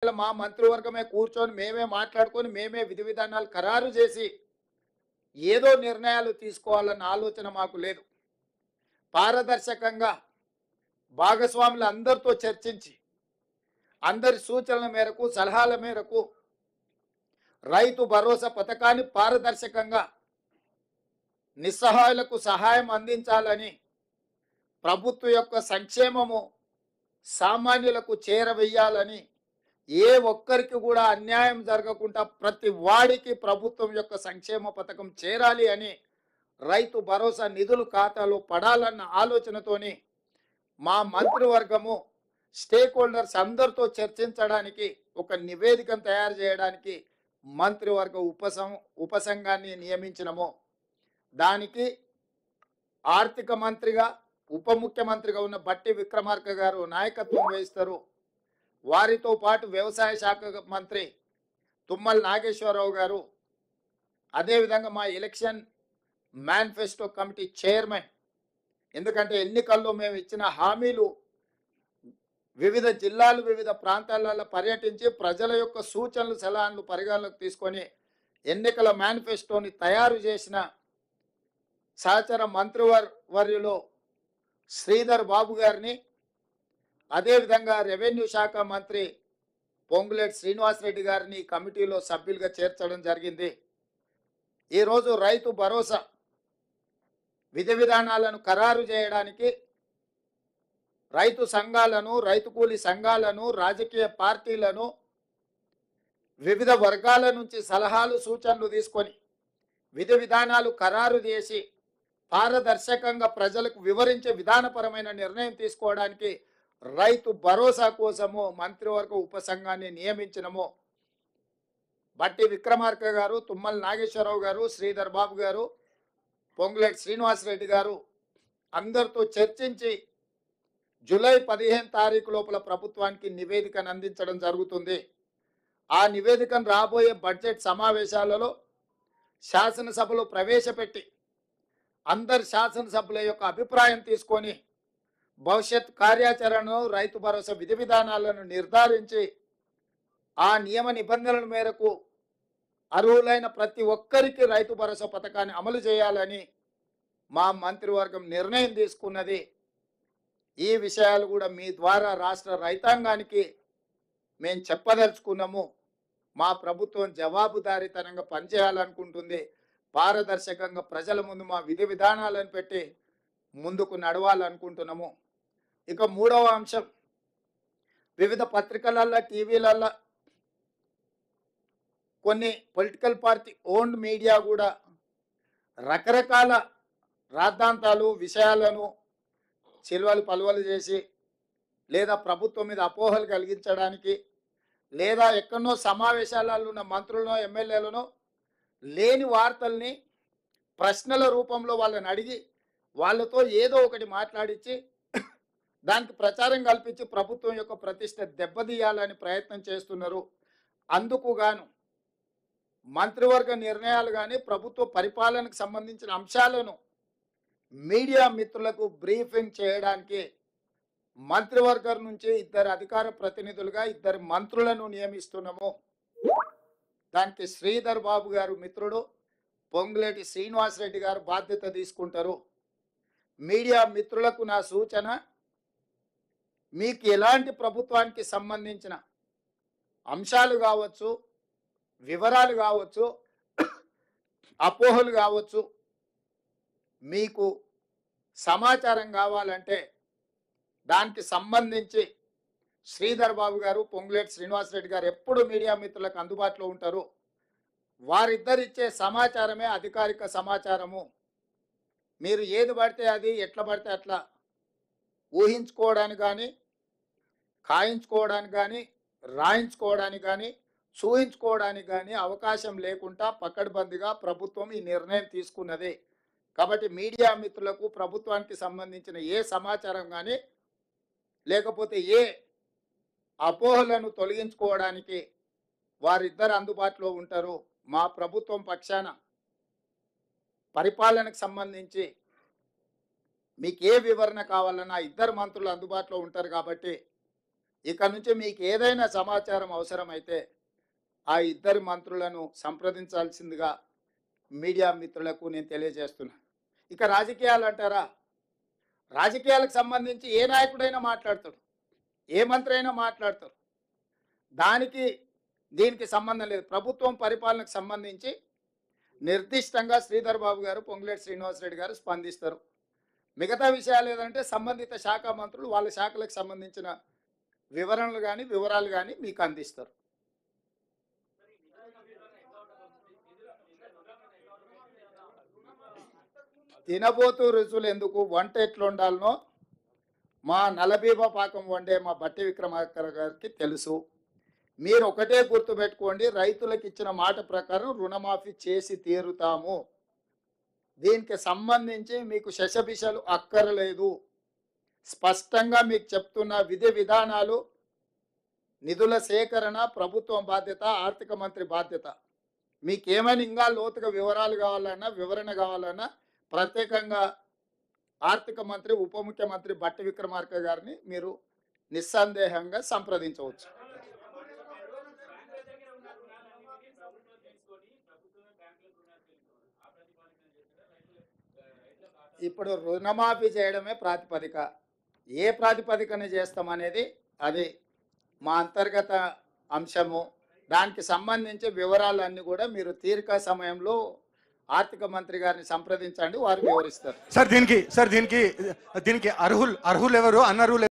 మా మంత్రివర్గమే కూర్చొని మేమే మాట్లాడుకొని మేమే విధి విధానాలు ఖరారు చేసి ఏదో నిర్ణయాలు తీసుకోవాలన్న ఆలోచన మాకు లేదు. పారదర్శకంగా భాగస్వాములు అందరితో చర్చించి అందరి సూచనల మేరకు సలహాల మేరకు రైతు భరోసా పథకాన్ని పారదర్శకంగా నిస్సహాయులకు సహాయం అందించాలని, ప్రభుత్వం యొక్క సంక్షేమము సామాన్యులకు చేరవేయాలని, ఏ ఒక్కరికి కూడా అన్యాయం జరగకుండా ప్రతి వాడికి ప్రభుత్వం యొక్క సంక్షేమ పథకం చేరాలి అని, రైతు భరోసా నిధులు ఖాతాలో పడాలన్న ఆలోచనతోని మా మంత్రివర్గము స్టేక్ హోల్డర్స్ అందరితో చర్చించడానికి ఒక నివేదికను తయారు చేయడానికి మంత్రివర్గ ఉపసంఘాన్ని నియమించినము. దానికి ఆర్థిక మంత్రిగా ఉప ముఖ్యమంత్రిగా ఉన్న బట్టి విక్రమార్క గారు నాయకత్వం వహిస్తారు. వారితో పాటు వ్యవసాయ శాఖ మంత్రి తుమ్మల నాగేశ్వరరావు గారు, అదేవిధంగా మా ఎలక్షన్ మేనిఫెస్టో కమిటీ చైర్మన్, ఎందుకంటే ఎన్నికల్లో మేము ఇచ్చిన హామీలు వివిధ జిల్లాలు వివిధ ప్రాంతాలలో పర్యటించి ప్రజల యొక్క సూచనలు సలహాలు పరిగణలోకి తీసుకొని ఎన్నికల మేనిఫెస్టోని తయారు చేసిన సహచర మంత్రివర్యులు శ్రీధర్ బాబు గారిని, అదేవిధంగా రెవెన్యూ శాఖ మంత్రి పొంగులేటి శ్రీనివాసరెడ్డి గారిని కమిటీలో సభ్యులుగా చేర్చడం జరిగింది. ఈరోజు రైతు భరోసా విధి విధానాలను ఖరారు చేయడానికి రైతు సంఘాలను, రైతు కూలీ సంఘాలను, రాజకీయ పార్టీలను, వివిధ వర్గాల నుంచి సలహాలు సూచనలు తీసుకొని విధి విధానాలు ఖరారు చేసి పారదర్శకంగా ప్రజలకు వివరించే విధానపరమైన నిర్ణయం తీసుకోవడానికి రైతు భరోసా కోసము మంత్రివర్గ ఉపసంఘాన్ని నియమించినము. బట్టి విక్రమార్క గారు, తుమ్మల నాగేశ్వరరావు గారు, శ్రీధర్ బాబు గారు, పొంగులేటి శ్రీనివాసరెడ్డి గారు అందరితో చర్చించి జూలై 15 తారీఖు లోపల ప్రభుత్వానికి నివేదికను అందించడం జరుగుతుంది. ఆ నివేదికను రాబోయే బడ్జెట్ సమావేశాలలో శాసనసభలో ప్రవేశపెట్టి అందరి శాసనసభ్యుల యొక్క అభిప్రాయం తీసుకొని భవిష్యత్ కార్యాచరణను, రైతు భరోసా విధి విధానాలను నిర్ధారించి ఆ నియమ నిబంధనల మేరకు అర్హులైన ప్రతి ఒక్కరికి రైతు భరోసా పథకాన్ని అమలు చేయాలని మా మంత్రివర్గం నిర్ణయం తీసుకున్నది. ఈ విషయాలు కూడా మీ ద్వారా రాష్ట్ర రైతాంగానికి మేము చెప్పదలుచుకున్నాము. మా ప్రభుత్వం జవాబుదారీతనంగా పనిచేయాలనుకుంటుంది. పారదర్శకంగా ప్రజల ముందు మా విధి విధానాలను పెట్టి ముందుకు నడవాలనుకుంటున్నాము. ఇక మూడవ అంశం, వివిధ పత్రికలల్లో, టీవీలల్లో కొన్ని పొలిటికల్ పార్టీ ఓన్డ్ మీడియా కూడా రకరకాల రాద్ధాంతాలు, విషయాలను చిల్వలు పలువలు చేసి లేదా ప్రభుత్వం మీద అపోహలు కలిగించడానికి, లేదా ఎక్కడనో సమావేశాలలో ఉన్న మంత్రులను, ఎమ్మెల్యేలను లేని వార్తల్ని ప్రశ్నల రూపంలో వాళ్ళని అడిగి వాళ్ళతో ఏదో ఒకటి మాట్లాడించి దానికి ప్రచారం కల్పించి ప్రభుత్వం యొక్క ప్రతిష్ట దెబ్బతీయాలని ప్రయత్నం చేస్తున్నారు. అందుకు గాను మంత్రివర్గ నిర్ణయాలు కానీ ప్రభుత్వ పరిపాలనకు సంబంధించిన అంశాలను మీడియా మిత్రులకు బ్రీఫింగ్ చేయడానికి మంత్రివర్గం నుంచి 2 అధికార ప్రతినిధులుగా 2 మంత్రులను నియమిస్తున్నాము. దానికి శ్రీధర్ బాబు గారు మిత్రుడు, పొంగులేటి శ్రీనివాసరెడ్డి గారు బాధ్యత తీసుకుంటారు. మీడియా మిత్రులకు నా సూచన, మీకు ఎలాంటి ప్రభుత్వానికి సంబంధించిన అంశాలు కావచ్చు, వివరాలు కావచ్చు, అపోహలు కావచ్చు, మీకు సమాచారం కావాలంటే దానికి సంబంధించి శ్రీధర్ బాబు గారు, పొంగులేటి శ్రీనివాసరెడ్డి గారు ఎప్పుడు మీడియా మిత్రులకు అందుబాటులో ఉంటారు. వారిద్దరిచ్చే సమాచారమే అధికారిక సమాచారము. మీరు ఏది పడితే అది, ఎట్లా పడితే అట్లా ఊహించుకోవడానికి కానీ, ఖాయించుకోవడానికి కానీ, రాయించుకోవడానికి కానీ, చూయించుకోవడానికి కానీ అవకాశం లేకుండా పకడ్బందీగా ప్రభుత్వం ఈ నిర్ణయం తీసుకున్నది. కాబట్టి మీడియా మిత్రులకు ప్రభుత్వానికి సంబంధించిన ఏ సమాచారం కానీ, లేకపోతే ఏ అపోహలను తొలగించుకోవడానికి వారిద్దరు అందుబాటులో ఉంటారు. మా ప్రభుత్వం పక్షాన పరిపాలనకు సంబంధించి మీకు ఏ వివరణ కావాలన్నా 2 మంత్రులు అందుబాటులో ఉంటారు. కాబట్టి ఇక నుంచి మీకు ఏదైనా సమాచారం అవసరమైతే ఆ ఇద్దరు మంత్రులను సంప్రదించాల్సిందిగా మీడియా మిత్రులకు నేను తెలియజేస్తున్నా. ఇక రాజకీయాలు అంటారా, రాజకీయాలకు సంబంధించి ఏ నాయకుడైనా మాట్లాడతాడు, ఏ మంత్రి అయినా మాట్లాడతారు. దానికి దీనికి సంబంధం లేదు. ప్రభుత్వం పరిపాలనకు సంబంధించి నిర్దిష్టంగా శ్రీధర్ బాబు గారు, పొంగులేటి శ్రీనివాసరెడ్డి గారు స్పందిస్తారు. మిగతా విషయాలు ఏదంటే సంబంధిత శాఖ మంత్రులు వాళ్ళ శాఖలకు సంబంధించిన వివరణలు కానీ వివరాలు కానీ మీకు అందిస్తారు. తినబోతూ రుచులు ఎందుకు, వంట ఎట్లా ఉండాలనో మా నలబీబా పాకం వండే మా బట్టి విక్రమార్క గారికి తెలుసు. మీరు ఒకటే గుర్తుపెట్టుకోండి, రైతులకు ఇచ్చిన మాట ప్రకారం రుణమాఫీ చేసి తీరుతాము. దీనికి సంబంధించి మీకు శశబిషలు అక్కరలేదు. స్పష్టంగా మీకు చెప్తున్న విధి విధానాలు, నిధుల సేకరణ ప్రభుత్వం బాధ్యత, ఆర్థిక మంత్రి బాధ్యత. మీకేమైనా ఇంకా లోతుగా వివరాలు కావాలన్నా, వివరణ కావాలన్నా ప్రత్యేకంగా ఆర్థిక మంత్రి, ఉప ముఖ్యమంత్రి బట్టి విక్రమార్క గారిని మీరు నిస్సందేహంగా సంప్రదించవచ్చు. ఇప్పుడు రుణమాఫీ చేయడమే ప్రాతిపదిక. ఏ ప్రాతిపదికన చేస్తామనేది అది మా అంతర్గత అంశము. దానికి సంబంధించి వివరాలన్నీ కూడా మీరు తీరిక సమయంలో ఆర్థిక మంత్రి గారిని సంప్రదించండి, వారు వివరిస్తారు. సార్ దీనికి అర్హులు ఎవరు, అనర్హులు